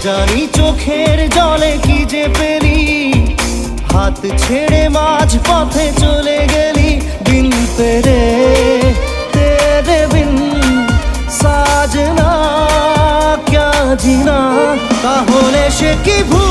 জানি চোখের জলে কি যে পেলি, হাত ছেড়ে মাঝ পথে চলে গেলি। বিন তেরে তেরে বিন সাজনা ক্যা জিনা, তাহলে সে কি ভুল